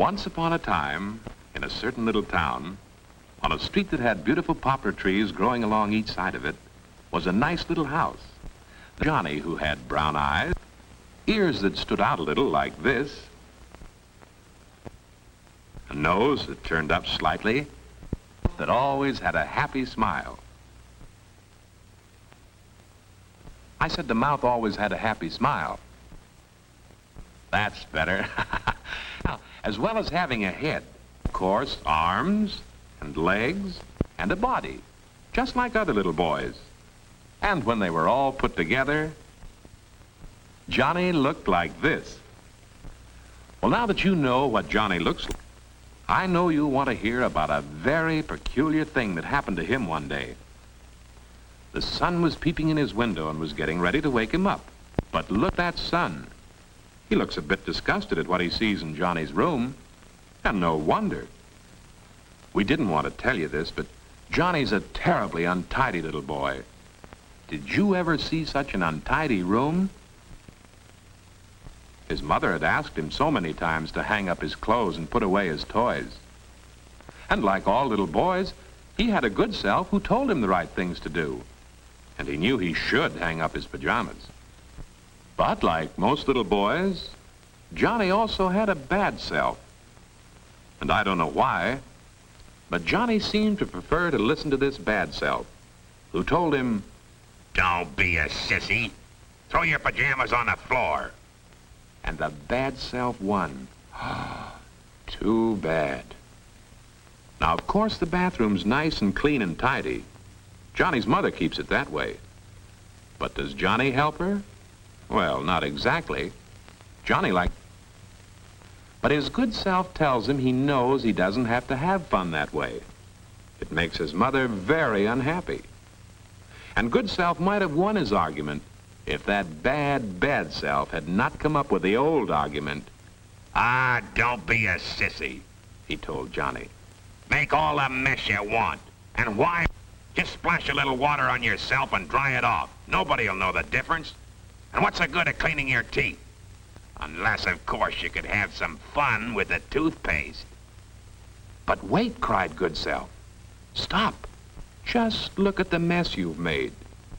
Once upon a time, in a certain little town, on a street that had beautiful poplar trees growing along each side of it, was a nice little house. Johnny, who had brown eyes, ears that stood out a little like this, a nose that turned up slightly, that always had a happy smile. I said the mouth always had a happy smile. That's better. Now, as well as having a head, of course, arms and legs and a body, just like other little boys. And when they were all put together, Johnny looked like this. Well, now that you know what Johnny looks like, I know you want to hear about a very peculiar thing that happened to him one day. The sun was peeping in his window and was getting ready to wake him up. But look at that sun. He looks a bit disgusted at what he sees in Johnny's room. And no wonder. We didn't want to tell you this, but Johnny's a terribly untidy little boy. Did you ever see such an untidy room? His mother had asked him so many times to hang up his clothes and put away his toys. And like all little boys, he had a good self who told him the right things to do. And he knew he should hang up his pajamas. But like most little boys, Johnny also had a bad self. And I don't know why, but Johnny seemed to prefer to listen to this bad self, who told him, "Don't be a sissy. Throw your pajamas on the floor." And the bad self won. Too bad. Now, of course, the bathroom's nice and clean and tidy. Johnny's mother keeps it that way. But does Johnny help her? Well, not exactly. But his good self tells him he knows he doesn't have to have fun that way. It makes his mother very unhappy. And good self might have won his argument if that bad self had not come up with the old argument. "Ah, don't be a sissy," he told Johnny. "Make all the mess you want. And why? Just splash a little water on yourself and dry it off. Nobody'll know the difference. And what's the good of cleaning your teeth? Unless, of course, you could have some fun with the toothpaste." But wait, cried good self. Stop. Just look at the mess you've made.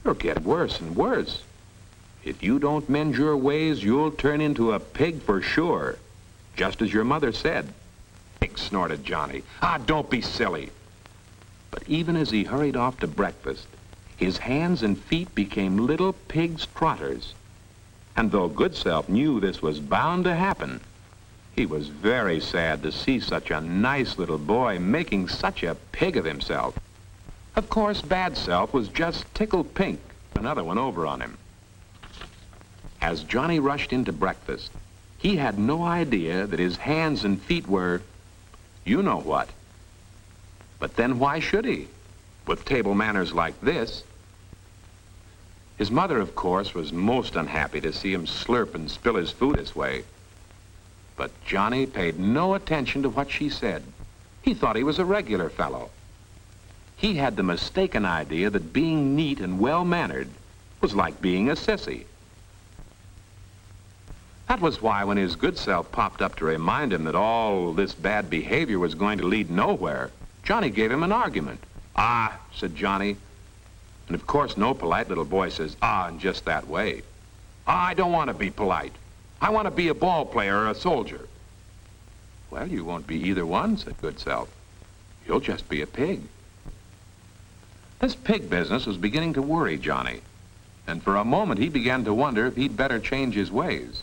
You'll get worse and worse. If you don't mend your ways, you'll turn into a pig for sure, just as your mother said. Pig, snorted Johnny. "Ah, don't be silly." But even as he hurried off to breakfast, his hands and feet became little pig's trotters. And though good self knew this was bound to happen, he was very sad to see such a nice little boy making such a pig of himself. Of course, bad self was just tickled pink, another one over on him. As Johnny rushed into breakfast, he had no idea that his hands and feet were, you know what. But then why should he, with table manners like this? His mother, of course, was most unhappy to see him slurp and spill his food this way. But Johnny paid no attention to what she said. He thought he was a regular fellow. He had the mistaken idea that being neat and well-mannered was like being a sissy. That was why when his good self popped up to remind him that all this bad behavior was going to lead nowhere, Johnny gave him an argument. "Ah," said Johnny. And of course no polite little boy says "ah" in just that way. "Ah, I don't want to be polite. I want to be a ball player or a soldier." "Well, you won't be either one," said good self. "You'll just be a pig." This pig business was beginning to worry Johnny, and for a moment he began to wonder if he'd better change his ways.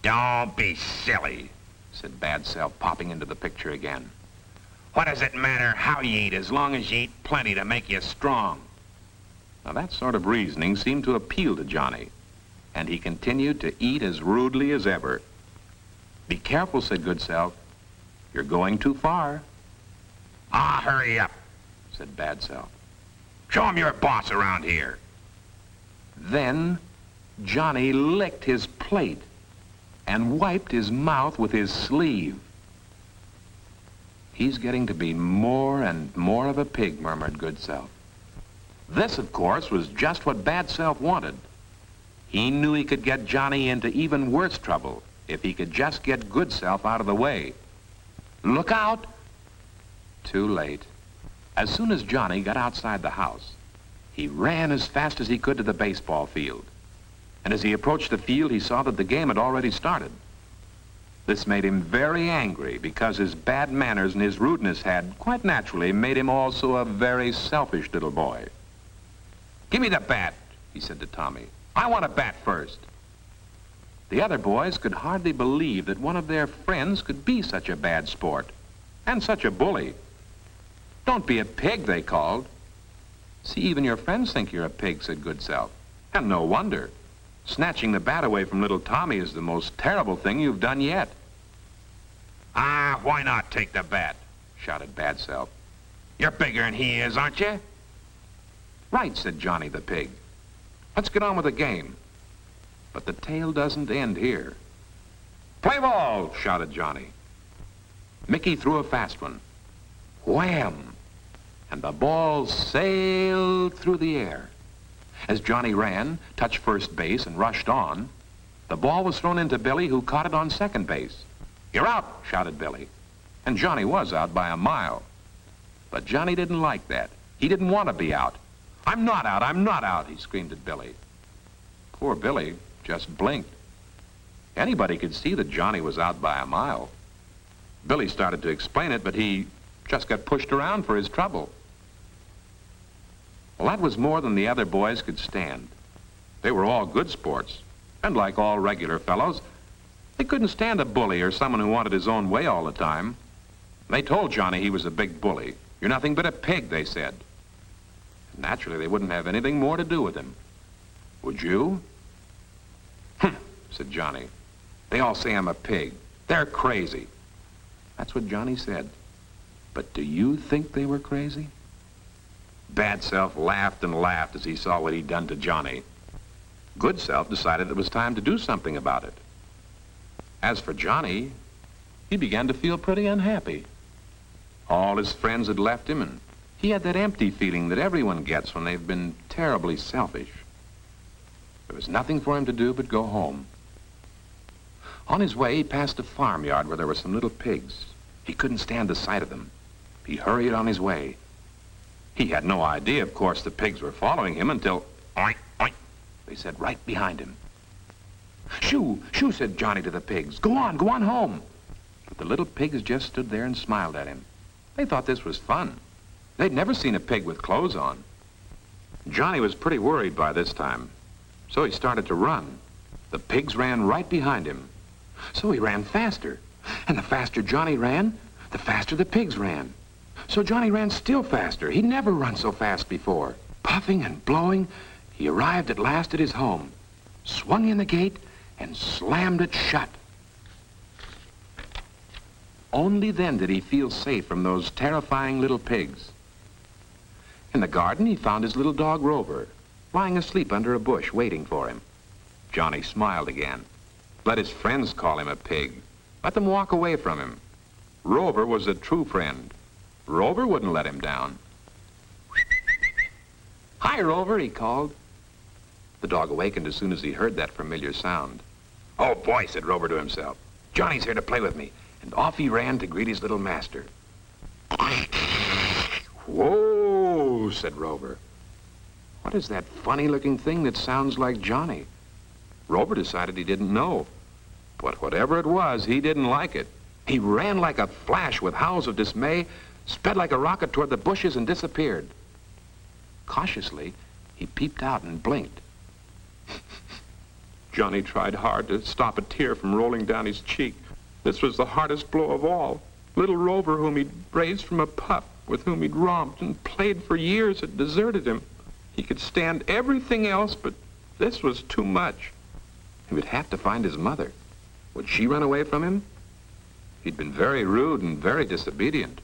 "Don't be silly," said bad self, popping into the picture again. "What does it matter how you eat as long as you eat plenty to make you strong?" Now that sort of reasoning seemed to appeal to Johnny, and he continued to eat as rudely as ever. "Be careful," said good self. "You're going too far." "Ah, hurry up," said bad self. "Show him you're boss around here." Then Johnny licked his plate and wiped his mouth with his sleeve. "He's getting to be more and more of a pig," murmured good self. This, of course, was just what bad self wanted. He knew he could get Johnny into even worse trouble if he could just get good self out of the way. Look out! Too late. As soon as Johnny got outside the house, he ran as fast as he could to the baseball field. And as he approached the field, he saw that the game had already started. This made him very angry because his bad manners and his rudeness had, quite naturally, made him also a very selfish little boy. "Give me the bat," he said to Tommy. "I want to bat first." The other boys could hardly believe that one of their friends could be such a bad sport and such a bully. "Don't be a pig," they called. "See, even your friends think you're a pig," said Good Self. "And no wonder. Snatching the bat away from little Tommy is the most terrible thing you've done yet." "Ah, why not take the bat?" shouted Bad Self. "You're bigger than he is, aren't you?" "Right," said Johnny the pig. "Let's get on with the game." But the tale doesn't end here. "Play ball!" shouted Johnny. Mickey threw a fast one. Wham! And the ball sailed through the air. As Johnny ran, touched first base, and rushed on, the ball was thrown into Billy, who caught it on second base. "You're out!" shouted Billy. And Johnny was out by a mile. But Johnny didn't like that. He didn't want to be out. "I'm not out! I'm not out!" he screamed at Billy. Poor Billy just blinked. Anybody could see that Johnny was out by a mile. Billy started to explain it, but he just got pushed around for his trouble. Well, that was more than the other boys could stand. They were all good sports, and like all regular fellows, they couldn't stand a bully or someone who wanted his own way all the time. They told Johnny he was a big bully. "You're nothing but a pig," they said. Naturally, they wouldn't have anything more to do with him. "Would you?" "Humph," said Johnny. "They all say I'm a pig. They're crazy." That's what Johnny said. But do you think they were crazy? Bad Self laughed and laughed as he saw what he'd done to Johnny. Good Self decided it was time to do something about it. As for Johnny, he began to feel pretty unhappy. All his friends had left him, and he had that empty feeling that everyone gets when they've been terribly selfish. There was nothing for him to do but go home. On his way, he passed a farmyard where there were some little pigs. He couldn't stand the sight of them. He hurried on his way. He had no idea, of course, the pigs were following him until, "Oink, oink," they said right behind him. "Shoo, shoo," said Johnny to the pigs. Go on home." But the little pigs just stood there and smiled at him. They thought this was fun. They'd never seen a pig with clothes on. Johnny was pretty worried by this time, so he started to run. The pigs ran right behind him. So he ran faster. And the faster Johnny ran, the faster the pigs ran. So Johnny ran still faster. He'd never run so fast before. Puffing and blowing, he arrived at last at his home, swung in the gate, and slammed it shut. Only then did he feel safe from those terrifying little pigs. In the garden, he found his little dog Rover, lying asleep under a bush, waiting for him. Johnny smiled again. Let his friends call him a pig. Let them walk away from him. Rover was a true friend. Rover wouldn't let him down. "Hi, Rover," he called. The dog awakened as soon as he heard that familiar sound. "Oh, boy," said Rover to himself. "Johnny's here to play with me." And off he ran to greet his little master. "Whoa," said Rover. "What is that funny-looking thing that sounds like Johnny?" Rover decided he didn't know. But whatever it was, he didn't like it. He ran like a flash with howls of dismay, sped like a rocket toward the bushes, and disappeared. Cautiously, he peeped out and blinked. Johnny tried hard to stop a tear from rolling down his cheek. This was the hardest blow of all. Little Rover, whom he'd raised from a pup, with whom he'd romped and played for years, had deserted him. He could stand everything else, but this was too much. He would have to find his mother. Would she run away from him? He'd been very rude and very disobedient.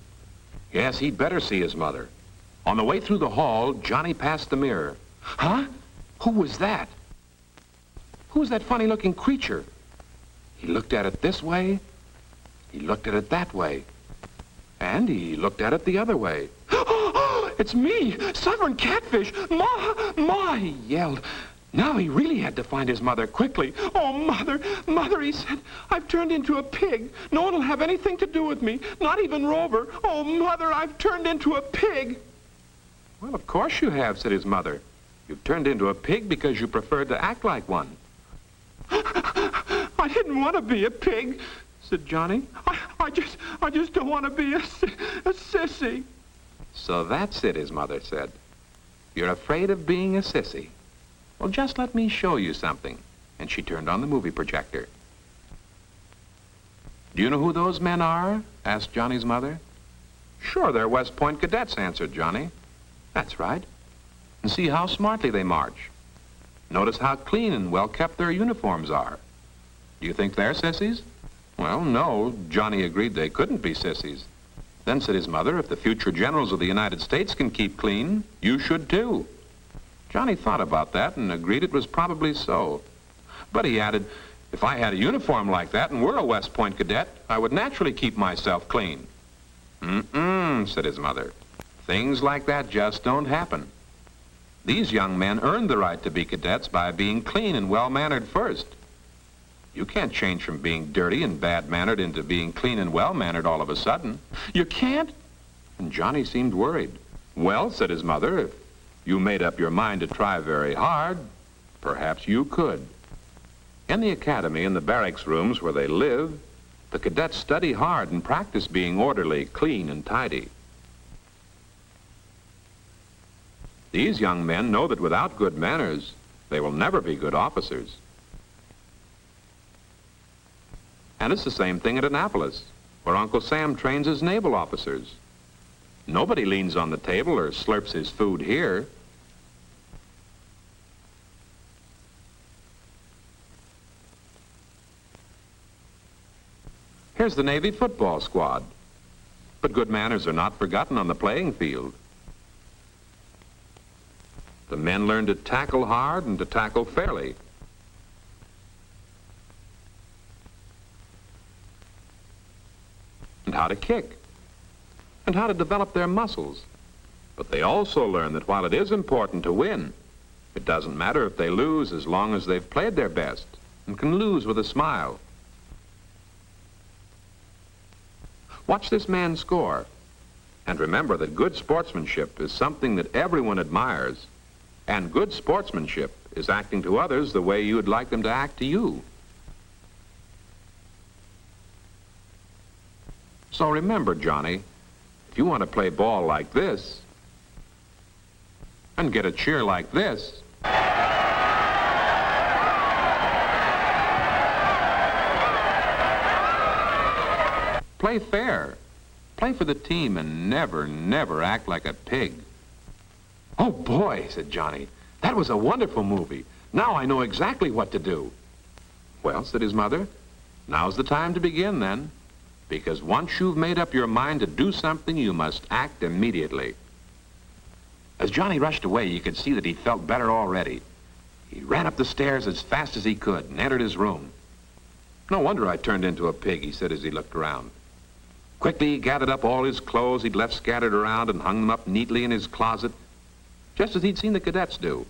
Yes, he'd better see his mother. On the way through the hall, Johnny passed the mirror. Huh? Who was that? Who was that funny-looking creature? He looked at it this way. He looked at it that way. And he looked at it the other way. "Oh, it's me, Sovereign Catfish! Ma! Ma!" he yelled. Now he really had to find his mother quickly. "Oh, Mother, Mother," he said, "I've turned into a pig. No one will have anything to do with me, not even Rover. Oh, Mother, I've turned into a pig." "Well, of course you have," said his mother. "You've turned into a pig because you preferred to act like one." "I didn't want to be a pig," said Johnny. I just don't want to be a sissy." "So that's it," his mother said. "You're afraid of being a sissy. Well, just let me show you something." And she turned on the movie projector. "Do you know who those men are?" asked Johnny's mother. "Sure, they're West Point cadets," answered Johnny. "That's right. And see how smartly they march. Notice how clean and well-kept their uniforms are. Do you think they're sissies?" "Well, no," Johnny agreed they couldn't be sissies. Then said his mother, "If the future generals of the United States can keep clean, you should too." Johnny thought about that and agreed it was probably so. But he added, "If I had a uniform like that and were a West Point cadet, I would naturally keep myself clean." "Mm-mm," said his mother. "Things like that just don't happen. These young men earned the right to be cadets by being clean and well-mannered first. You can't change from being dirty and bad-mannered into being clean and well-mannered all of a sudden." "You can't?" And Johnny seemed worried. "Well," said his mother, "if you made up your mind to try very hard, perhaps you could." In the academy and the barracks rooms where they live, the cadets study hard and practice being orderly, clean, and tidy. These young men know that without good manners, they will never be good officers. And it's the same thing at Annapolis, where Uncle Sam trains his naval officers. Nobody leans on the table or slurps his food here. Here's the Navy football squad. But good manners are not forgotten on the playing field. The men learn to tackle hard and to tackle fairly. And how to kick, and how to develop their muscles. But they also learn that while it is important to win, it doesn't matter if they lose as long as they've played their best and can lose with a smile. Watch this man score, and remember that good sportsmanship is something that everyone admires, and good sportsmanship is acting to others the way you would like them to act to you. So remember, Johnny, if you want to play ball like this and get a cheer like this, play fair, play for the team, and never, never act like a pig. "Oh, boy," said Johnny, "that was a wonderful movie. Now I know exactly what to do." "Well," said his mother, "now's the time to begin then. Because once you've made up your mind to do something, you must act immediately." As Johnny rushed away, you could see that he felt better already. He ran up the stairs as fast as he could and entered his room. "No wonder I turned into a pig," he said as he looked around. Quickly, he gathered up all his clothes he'd left scattered around and hung them up neatly in his closet, just as he'd seen the cadets do.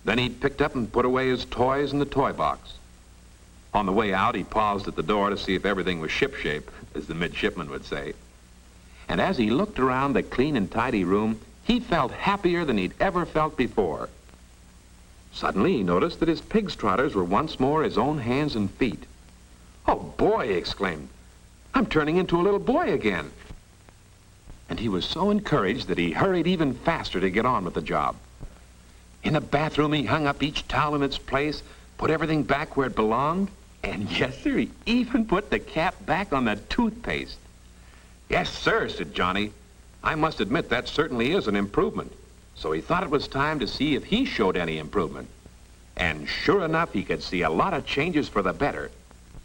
Then he picked up and put away his toys in the toy box. On the way out, he paused at the door to see if everything was shipshape, as the midshipman would say. And as he looked around the clean and tidy room, he felt happier than he'd ever felt before. Suddenly, he noticed that his pig's trotters were once more his own hands and feet. "Oh, boy," he exclaimed, "I'm turning into a little boy again." And he was so encouraged that he hurried even faster to get on with the job. In the bathroom, he hung up each towel in its place, put everything back where it belonged, and yes, sir, he even put the cap back on the toothpaste. "Yes, sir," said Johnny. "I must admit that certainly is an improvement." So he thought it was time to see if he showed any improvement. And sure enough, he could see a lot of changes for the better.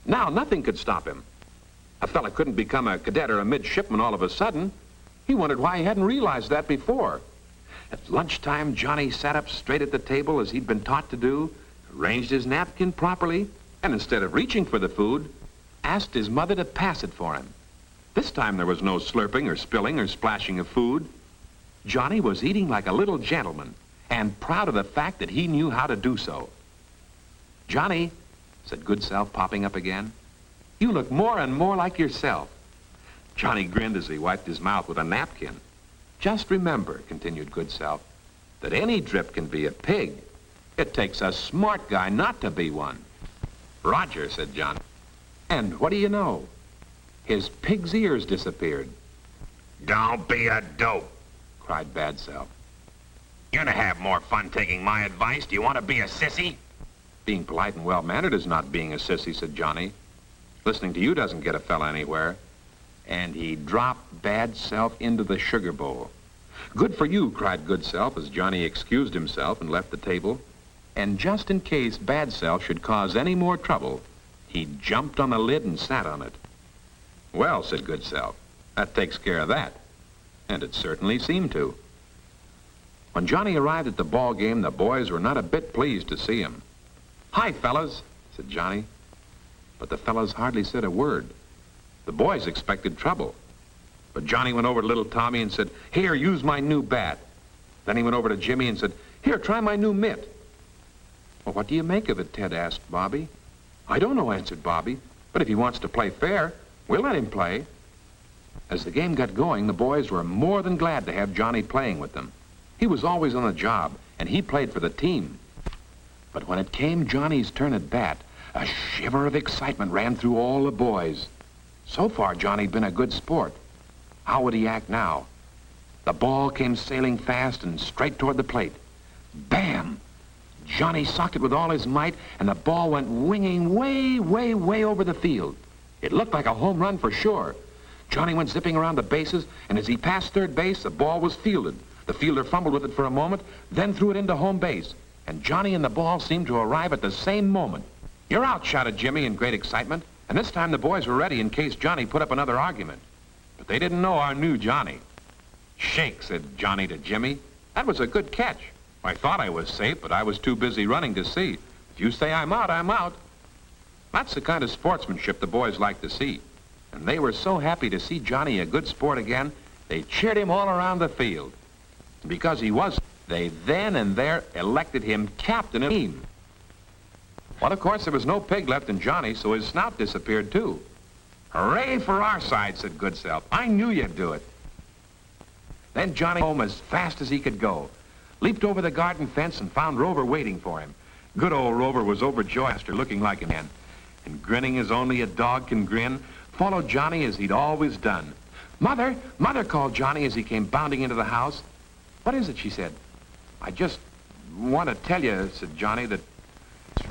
Now, nothing could stop him. A fella couldn't become a cadet or a midshipman all of a sudden. He wondered why he hadn't realized that before. At lunchtime, Johnny sat up straight at the table as he'd been taught to do, arranged his napkin properly, and instead of reaching for the food, asked his mother to pass it for him. This time there was no slurping or spilling or splashing of food. Johnny was eating like a little gentleman, and proud of the fact that he knew how to do so. "Johnny," said Good Self, popping up again, "you look more and more like yourself." Johnny grinned as he wiped his mouth with a napkin. "Just remember," continued Good Self, "that any drip can be a pig. It takes a smart guy not to be one." "Roger," said Johnny. And what do you know? His pig's ears disappeared. "Don't be a dope," cried Bad Self. "You're to have more fun taking my advice. Do you want to be a sissy?" "Being polite and well-mannered is not being a sissy," said Johnny. "Listening to you doesn't get a fella anywhere." And he dropped Bad Self into the sugar bowl. "Good for you," cried Good Self as Johnny excused himself and left the table. And just in case Bad Self should cause any more trouble, he jumped on the lid and sat on it. "Well," said Good Self, "that takes care of that." And it certainly seemed to. When Johnny arrived at the ball game, the boys were not a bit pleased to see him. "Hi, fellas," said Johnny. But the fellas hardly said a word. The boys expected trouble. But Johnny went over to little Tommy and said, "Here, use my new bat." Then he went over to Jimmy and said, "Here, try my new mitt." "Well, what do you make of it?" Ted asked Bobby. "I don't know," answered Bobby. "But if he wants to play fair, we'll let him play." As the game got going, the boys were more than glad to have Johnny playing with them. He was always on the job, and he played for the team. But when it came Johnny's turn at bat, a shiver of excitement ran through all the boys. So far, Johnny'd been a good sport. How would he act now? The ball came sailing fast and straight toward the plate. Bam! Johnny socked it with all his might, and the ball went winging way, way, way over the field. It looked like a home run for sure. Johnny went zipping around the bases, and as he passed third base, the ball was fielded. The fielder fumbled with it for a moment, then threw it into home base. And Johnny and the ball seemed to arrive at the same moment. "You're out," shouted Jimmy in great excitement. And this time the boys were ready in case Johnny put up another argument. But they didn't know our new Johnny. "Shake," said Johnny to Jimmy. "That was a good catch. I thought I was safe, but I was too busy running to see. If you say I'm out, I'm out." That's the kind of sportsmanship the boys like to see. And they were so happy to see Johnny a good sport again, they cheered him all around the field. And because he was, they then and there elected him captain of the team. Well, of course, there was no pig left in Johnny, so his snout disappeared, too. "Hooray for our side," said Good Self. "I knew you'd do it." Then Johnny home as fast as he could go, leaped over the garden fence and found Rover waiting for him. Good old Rover was overjoyed after looking like a man, and grinning as only a dog can grin, followed Johnny as he'd always done. "Mother, Mother," called Johnny as he came bounding into the house. "What is it?" she said. "I just want to tell you," said Johnny, "that it's